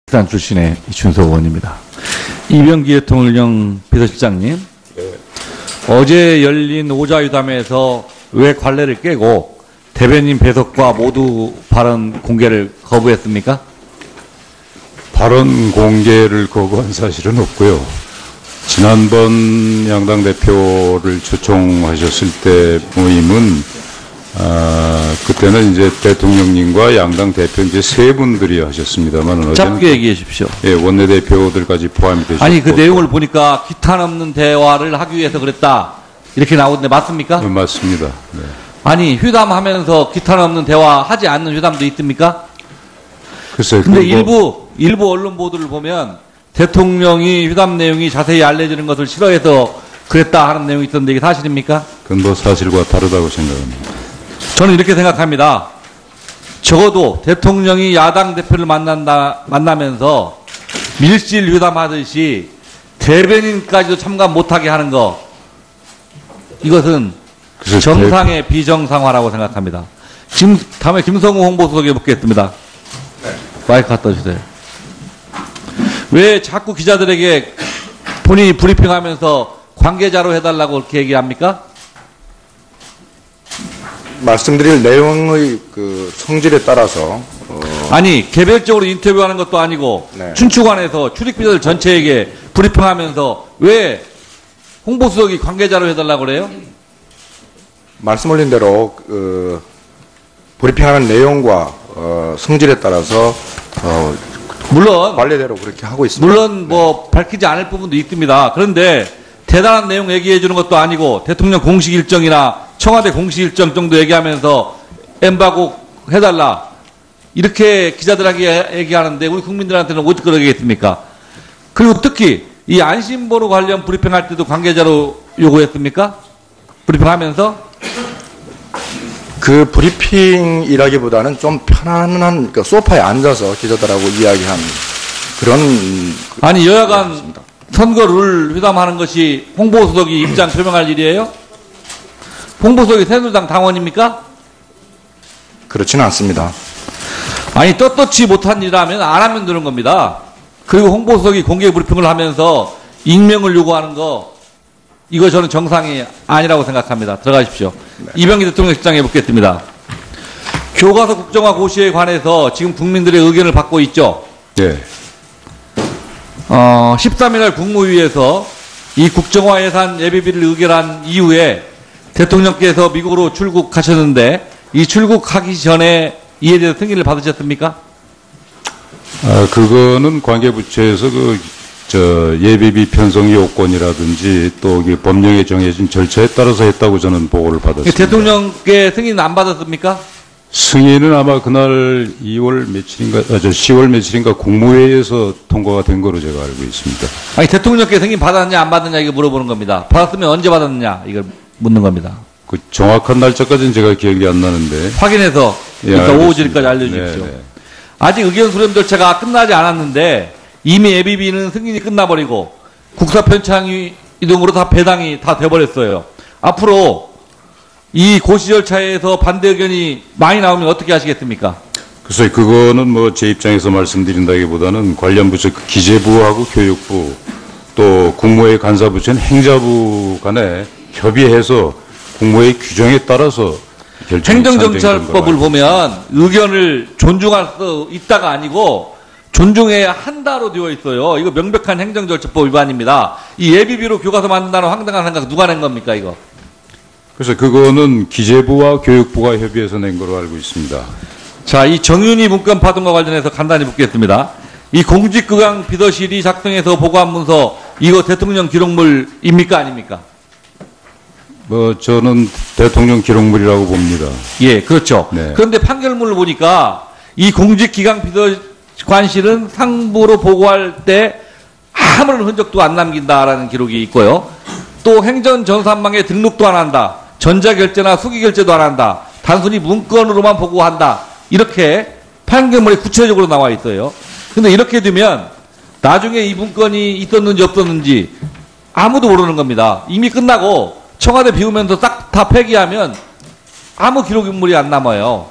산 출신의 이춘석 의원입니다. 이병기 대통령 비서실장님, 어제 열린 오자유담에서 왜 관례를 깨고 대변인 배석과 모두 발언 공개를 거부했습니까? 발언 공개를 거부한 사실은 없고요. 지난번 양당 대표를 초청하셨을 때 모임은 그때는 이제 대통령님과 양당 대표 이제 세 분들이 하셨습니다만 짧게 얘기해 주십시오. 예, 원내대표들까지 포함이 되셨고. 아니 그 내용을 보니까 기탄 없는 대화를 하기 위해서 그랬다 이렇게 나오는데 맞습니까? 맞습니다. 네. 아니 휴담하면서 기탄 없는 대화 하지 않는 휴담도 있습니까? 글쎄요. 근데 일부 언론 보도를 보면 대통령이 휴담 내용이 자세히 알려지는 것을 싫어해서 그랬다 하는 내용이 있던데 이게 사실입니까? 그건 뭐 사실과 다르다고 생각합니다. 저는 이렇게 생각합니다. 적어도 대통령이 야당 대표를 만나면서 밀실 휴담하듯이 대변인까지도 참가 못하게 하는 거, 이것은 정상의 비정상화라고 생각합니다. 지금 다음에 김성우 홍보수석에 묻겠습니다. 마이크 갖다 주세요. 왜 자꾸 기자들에게 본인이 브리핑하면서 관계자로 해달라고 그렇게 얘기합니까? 말씀드릴 내용의 그 성질에 따라서 아니 개별적으로 인터뷰하는 것도 아니고 네. 춘추관에서 출입기자들 전체에게 브리핑하면서 왜 홍보수석이 관계자로 해달라고 그래요? 말씀 올린 대로 브리핑하는 내용과 성질에 따라서 물론 관례대로 그렇게 하고 있습니다. 물론 뭐 밝히지 않을 부분도 있습니다. 그런데 대단한 내용 얘기해 주는 것도 아니고 대통령 공식 일정이나 청와대 공식 일정 정도 얘기하면서 엠바고 해달라 이렇게 기자들에게 얘기하는데 우리 국민들한테는 어떻게 그러겠습니까? 그리고 특히 이 안심번호 관련 브리핑할 때도 관계자로 요구했습니까? 브리핑하면서? 그 브리핑이라기보다는 좀 편안한 그 소파에 앉아서 기자들하고 이야기한 그런 아니 여야간 선거 룰 회담하는 것이 홍보수석이 입장 표명할 일이에요? 홍보수석이 새누리당 당원입니까? 그렇지는 않습니다. 아니 떳떳이 못한 일이라면 안 하면 되는 겁니다. 그리고 홍보수석이 공개 브리핑을 하면서 익명을 요구하는 거 이거 저는 정상이 아니라고 생각합니다. 들어가십시오. 네. 이병기 대통령 실장에 묻겠습니다. 교과서 국정화 고시에 관해서 지금 국민들의 의견을 받고 있죠? 네. 13일날 국무위에서 이 국정화 예산 예비비를 의결한 이후에 대통령께서 미국으로 출국하셨는데 이 출국하기 전에 이에 대해서 승인을 받으셨습니까? 그거는 관계부처에서 예비비 편성 요건이라든지 또 법령에 정해진 절차에 따라서 했다고 저는 보고를 받았습니다. 대통령께 승인 안 받았습니까? 승인은 아마 그날 10월 며칠인가 국무회의에서 통과가 된 거로 제가 알고 있습니다. 아니 대통령께 승인 받았냐 안 받았냐 이거 물어보는 겁니다. 받았으면 언제 받았느냐 이걸 묻는 겁니다. 그 정확한 날짜까지는 제가 기억이 안 나는데 확인해서 일단 오후 질까지 알려주십시오. 네. 아직 의견 수렴 절차가 끝나지 않았는데 이미 예비비는 승인이 끝나버리고 국사 편찬 이동으로 다 배당이 다 돼버렸어요. 앞으로 이 고시 절차에서 반대 의견이 많이 나오면 어떻게 하시겠습니까? 글쎄 그거는 뭐 제 입장에서 말씀드린다기보다는 관련 부처 기재부하고 교육부 또 국무회의 간사부처는 행자부 간에 협의해서 국무회의 규정에 따라서 행정정찰법을 보면 의견을 존중할 수 있다가 아니고 존중해야 한다로 되어 있어요. 이거 명백한 행정절차법 위반입니다. 이 예비비로 교과서 만든다는 황당한 생각 누가 낸 겁니까 이거? 그래서 그거는 기재부와 교육부가 협의해서 낸 거로 알고 있습니다. 자, 이 정윤희 문건 파동과 관련해서 간단히 묻겠습니다. 이 공직기강 비서실이 작성해서 보고한 문서 이거 대통령 기록물입니까 아닙니까? 저는 대통령 기록물이라고 봅니다. 예, 그렇죠. 네. 그런데 판결문을 보니까 이 공직기강 비서관실은 상부로 보고할 때 아무런 흔적도 안 남긴다라는 기록이 있고요. 또 행정전산망에 등록도 안 한다. 전자결제나 수기결제도 안 한다. 단순히 문건으로만 보고한다. 이렇게 판결문에 구체적으로 나와 있어요. 근데 이렇게 되면 나중에 이 문건이 있었는지 없었는지 아무도 모르는 겁니다. 이미 끝나고 청와대 비우면서 싹 다 폐기하면 아무 기록인물이 안 남아요.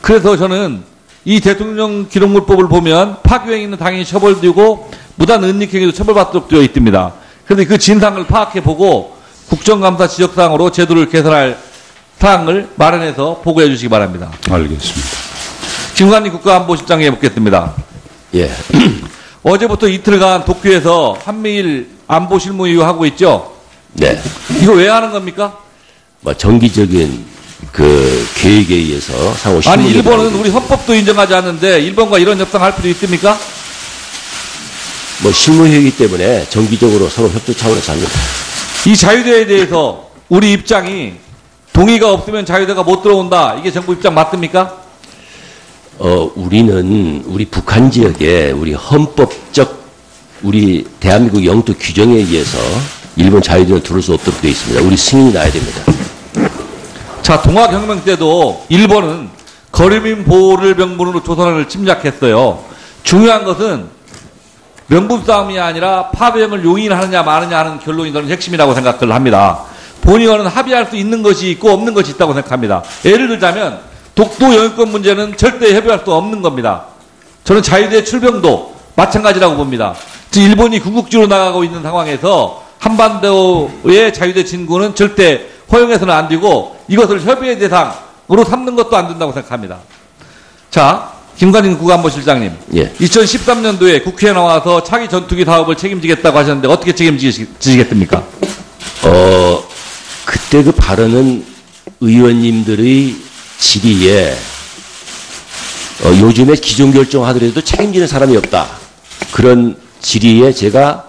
그래서 저는 이 대통령 기록물법을 보면 파기행위는 당연히 처벌되고 무단 은닉행위도 처벌받도록 되어 있습니다. 그런데 그 진상을 파악해보고 국정감사 지적사항으로 제도를 개선할 사항을 마련해서 보고해 주시기 바랍니다. 알겠습니다. 김관희 국가안보실장에 묻겠습니다. 예. 어제부터 이틀간 도쿄에서 한미일 안보실무회의 하고 있죠? 네. 이거 왜 하는 겁니까? 뭐 정기적인 그 계획에 의해서 상호 아니 실무를 일본은 하고 우리 헌법도 인정하지 않는데 일본과 이런 협상할 필요 있습니까? 뭐 실무회의이기 때문에 정기적으로 서로 협조 차원에서 합니다. 이 자유대에 대해서 우리 입장이 동의가 없으면 자유대가 못 들어온다. 이게 정부 입장 맞습니까? 우리는 우리 북한 지역에 우리 헌법적 우리 대한민국 영토 규정에 의해서 일본 자유대를 들을 수 없도록 되어 있습니다. 우리 승인이 나야 됩니다. 자, 동학혁명 때도 일본은 거리민 보호를 명분으로 조선을 침략했어요. 중요한 것은 명분 싸움이 아니라 파병을 용인하느냐 마느냐 하는 결론이 저는 핵심이라고 생각을 합니다. 본의원은 합의할 수 있는 것이 있고 없는 것이 있다고 생각합니다. 예를 들자면 독도 영유권 문제는 절대 협의할 수 없는 겁니다. 저는 자유대 출병도 마찬가지라고 봅니다. 즉 일본이 궁극지로 나가고 있는 상황에서 한반도의 자유대 진군은 절대 허용해서는 안 되고 이것을 협의의 대상으로 삼는 것도 안 된다고 생각합니다. 자, 김관진 국가안보실장님. 예. 2013년도에 국회에 나와서 차기 전투기 사업을 책임지겠다고 하셨는데 어떻게 책임지시겠습니까? 그때 그 발언은 의원님들의 질의에 요즘에 기존 결정하더라도 책임지는 사람이 없다. 그런 질의에 제가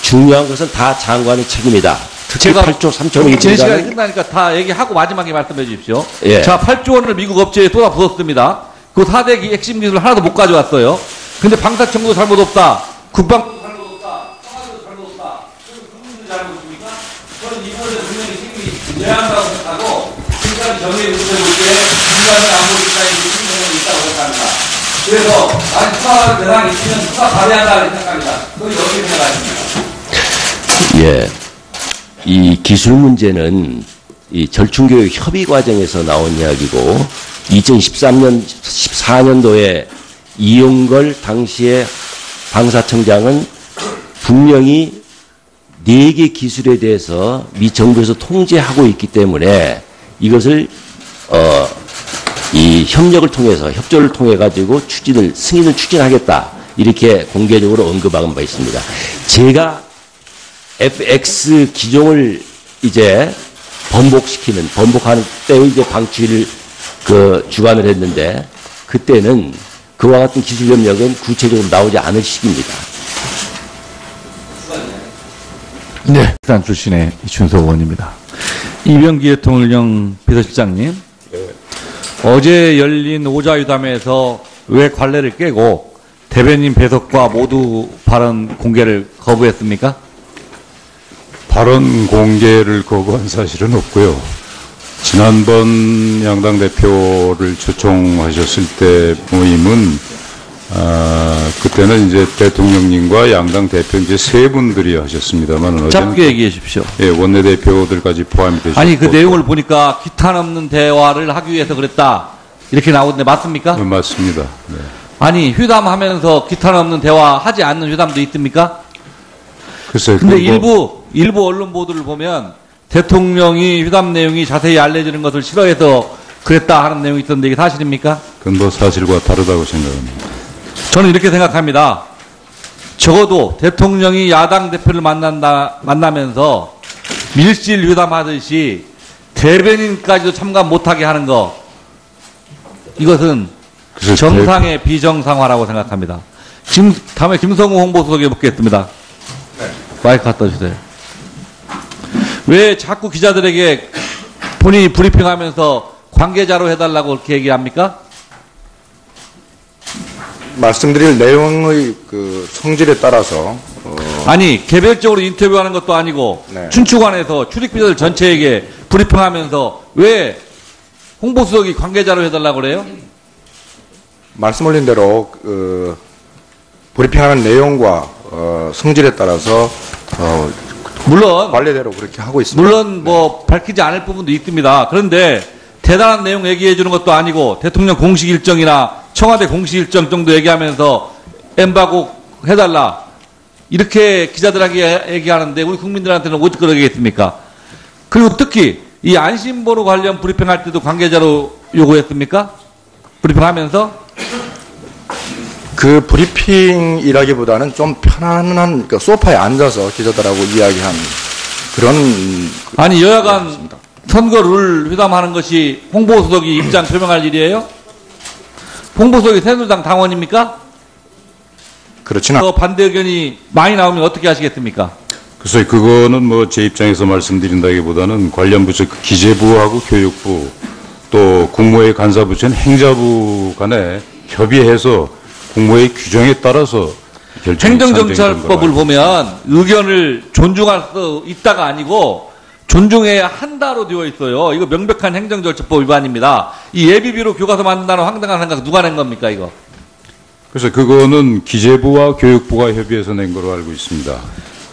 중요한 것은 다 장관의 책임이다. 특히 제가 8조 3천억이 제 시간이 끝나니까 다 얘기하고 마지막에 말씀해 주십시오. 예. 자, 8조 원을 미국 업체에 쏟아부었습니다. 그 4대 핵심 기술 하나도 못 가져왔어요. 근데 방사청도 잘못 없다. 국방부도 잘못 없다. 청와대도 잘못 없다. 그리고 국민도 잘못 없습니까? 저는 이번에 분명히 책임이 제한다고 생각하고 지금까지 정의에 문제를 볼 때 인간의 안보실장이 책임이 있다고 생각합니다. 그래서 나는 수사할 대상이 있으면 수사 발휘한다고 생각합니다. 그건 어떻게 생각하십니까? 예. 이 기술 문제는 이 절충교육 협의 과정에서 나온 이야기고 2013년, 14년도에 이용걸 당시의 방사청장은 분명히 4개 기술에 대해서 미 정부에서 통제하고 있기 때문에 이것을 이 협력을 통해서 협조를 통해 가지고 승인을 추진하겠다 이렇게 공개적으로 언급한 바 있습니다. 제가 FX 기종을 이제 번복하는 때의 이제 방치를 주관을 했는데 그때는 그와 같은 기술 협력은 구체적으로 나오지 않을 시기입니다. 네. 단 출신의 이춘석 의원입니다. 이병기 대통령 비서실장님. 어제 열린 오자유담에서 왜 관례를 깨고 대변인 배석과 모두 발언 공개를 거부했습니까? 발언 공개를 거부한 사실은 없고요. 지난번 양당 대표를 초청하셨을 때 모임은 그때는 이제 대통령님과 양당 대표 이제 세 분들이 하셨습니다만 짧게 얘기해 주십시오. 예, 원내대표들까지 포함이 되셨고 아니 그 내용을 보니까 기탄 없는 대화를 하기 위해서 그랬다 이렇게 나오는데 맞습니까? 맞습니다. 네. 아니 회담하면서 기탄 없는 대화 하지 않는 회담도 있습니까? 글쎄요. 근데 일부 언론 보도를 보면 대통령이 회담 내용이 자세히 알려지는 것을 싫어해서 그랬다 하는 내용이 있던데 이게 사실입니까? 그건 뭐 사실과 다르다고 생각합니다. 저는 이렇게 생각합니다. 적어도 대통령이 야당 대표를 만나면서 밀실 회담하듯이 대변인까지도 참가 못하게 하는 거 이것은 정상의 비정상화라고 생각합니다. 다음에 김성우 홍보수석에 묻겠습니다. 마이크 갖다 주세요. 왜 자꾸 기자들에게 본인이 브리핑하면서 관계자로 해달라고 그렇게 얘기합니까? 말씀드릴 내용의 그 성질에 따라서 아니 개별적으로 인터뷰하는 것도 아니고 네. 춘추관에서 출입기자들 전체에게 브리핑하면서 왜 홍보수석이 관계자로 해달라고 그래요? 말씀 올린 대로 브리핑하는 내용과 성질에 따라서 물론 관례대로 그렇게 하고 있습니다. 물론 뭐 밝히지 않을 부분도 있습니다. 그런데 대단한 내용 얘기해 주는 것도 아니고 대통령 공식 일정이나 청와대 공식 일정 정도 얘기하면서 엠바고 해달라 이렇게 기자들에게 얘기하는데 우리 국민들한테는 어떻게 그러겠습니까? 그리고 특히 이 안심번호 관련 브리핑할 때도 관계자로 요구했습니까? 브리핑하면서? 그 브리핑이라기보다는 좀 편안한 그 소파에 앉아서 기자들하고 이야기한 그런 아니 여야간 선거 룰 회담하는 것이 홍보수석이 입장 표명할 일이에요? 홍보수석이 새누리당 당원입니까? 그렇지는 반대 의견이 많이 나오면 어떻게 하시겠습니까? 글쎄 그거는 뭐 제 입장에서 말씀드린다기보다는 관련 부처 그 기재부하고 교육부 또 국무회의 간사부처는 행자부 간에 협의해서 국무회의 규정에 따라서 행정정찰법을 보면 의견을 존중할 수 있다가 아니고 존중해야 한다로 되어 있어요. 이거 명백한 행정절차법 위반입니다. 이 예비비로 교과서 만든다는 황당한 생각 누가 낸 겁니까 이거? 그래서 그거는 기재부와 교육부가 협의해서 낸 걸로 알고 있습니다.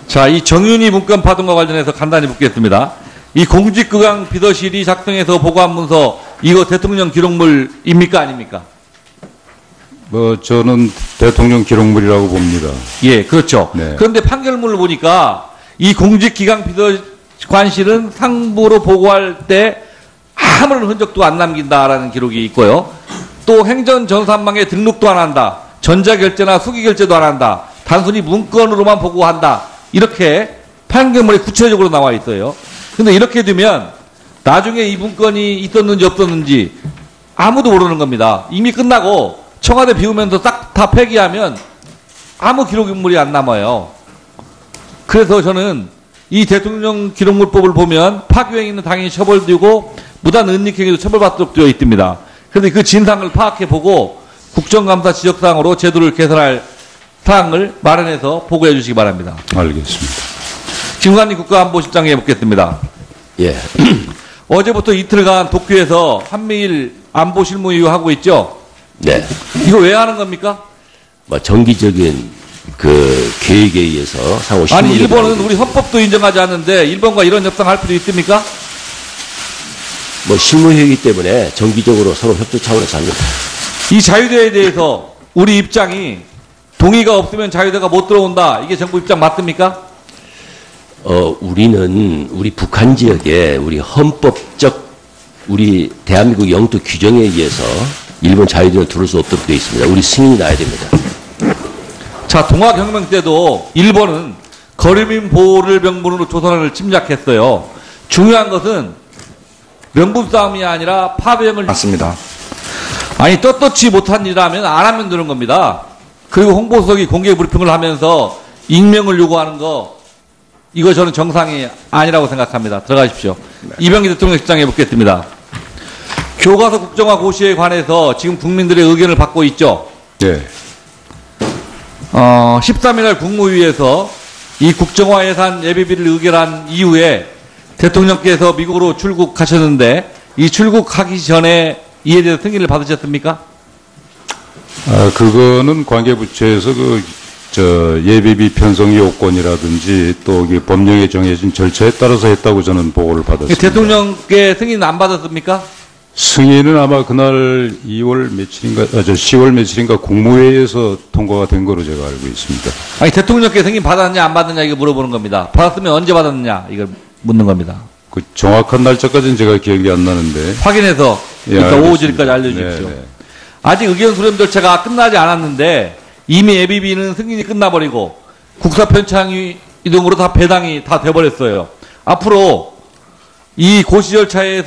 자, 이 정윤희 문건 파동과 관련해서 간단히 묻겠습니다. 이 공직기강 비서실이 작성해서 보고한 문서 이거 대통령 기록물입니까 아닙니까? 뭐 저는 대통령 기록물이라고 봅니다. 예, 그렇죠. 네. 그런데 판결문을 보니까 이 공직기강 비서관실은 상부로 보고할 때 아무런 흔적도 안 남긴다라는 기록이 있고요. 또 행정전산망에 등록도 안 한다. 전자결제나 수기결제도 안 한다. 단순히 문건으로만 보고한다. 이렇게 판결문에 구체적으로 나와 있어요. 근데 이렇게 되면 나중에 이 문건이 있었는지 없었는지 아무도 모르는 겁니다. 이미 끝나고 청와대 비우면서 싹 다 폐기하면 아무 기록물이 안 남아요. 그래서 저는 이 대통령 기록물법을 보면 파기행위는 당연히 처벌되고 무단 은닉행위도 처벌받도록 되어 있습니다. 그런데 그 진상을 파악해보고 국정감사 지적사항으로 제도를 개선할 사항을 마련해서 보고해 주시기 바랍니다. 알겠습니다. 김관희 국가안보실장에 묻겠습니다. 예. 어제부터 이틀간 도쿄에서 한미일 안보실무회의 하고 있죠? 네. 이거 왜 하는 겁니까? 뭐 정기적인 그 계획에 의해서 상호 아니 실무를 일본은 하고 우리 헌법도 인정하지 않는데 일본과 이런 협상할 필요 있습니까? 뭐 실무회의이기 때문에 정기적으로 서로 협조 차원에서 합니다. 이 자유대에 대해서 우리 입장이 동의가 없으면 자유대가 못 들어온다. 이게 정부 입장 맞습니까? 우리는 우리 북한 지역에 우리 헌법적 우리 대한민국 영토 규정에 의해서 일본 자유대는 들어올 수 없도록 되어 있습니다. 우리 승인이 나야 됩니다. 자, 동학혁명 때도 일본은 거리민 보호를 명분으로 조선을 침략했어요. 중요한 것은 명분 싸움이 아니라 파병을 맞습니다. 아니 떳떳지 못한 일이라면 안 하면 되는 겁니다. 그리고 홍보수석이 공개 브리핑을 하면서 익명을 요구하는 거 이거 저는 정상이 아니라고 생각합니다. 들어가십시오. 이병기 대통령 실장에 묻겠습니다. 교과서 국정화 고시에 관해서 지금 국민들의 의견을 받고 있죠. 네. 13일 날 국무위에서 이 국정화 예산 예비비를 의결한 이후에 대통령께서 미국으로 출국하셨는데 이 출국하기 전에 이에 대해서 승인을 받으셨습니까? 그거는 관계부처에서 예비비 편성 요건이라든지 또 법령에 정해진 절차에 따라서 했다고 저는 보고를 받았습니다. 대통령께 승인 안 받았습니까? 승인은 아마 그날 10월 며칠인가 국무회의에서 통과가 된 거로 제가 알고 있습니다. 아니 대통령께 승인 받았냐 안 받았냐 이거 물어보는 겁니다. 받았으면 언제 받았느냐 이걸 묻는 겁니다. 그 정확한 날짜까지는 제가 기억이 안 나는데. 확인해서 예, 그러니까 오후 알겠습니다. 질까지 알려주십시오. 네, 네. 아직 의견 수렴 절차가 끝나지 않았는데 이미 예비비는 승인이 끝나버리고 국사 편찬위 등으로 다 배당이 다 돼버렸어요. 앞으로 이 고시 절차에서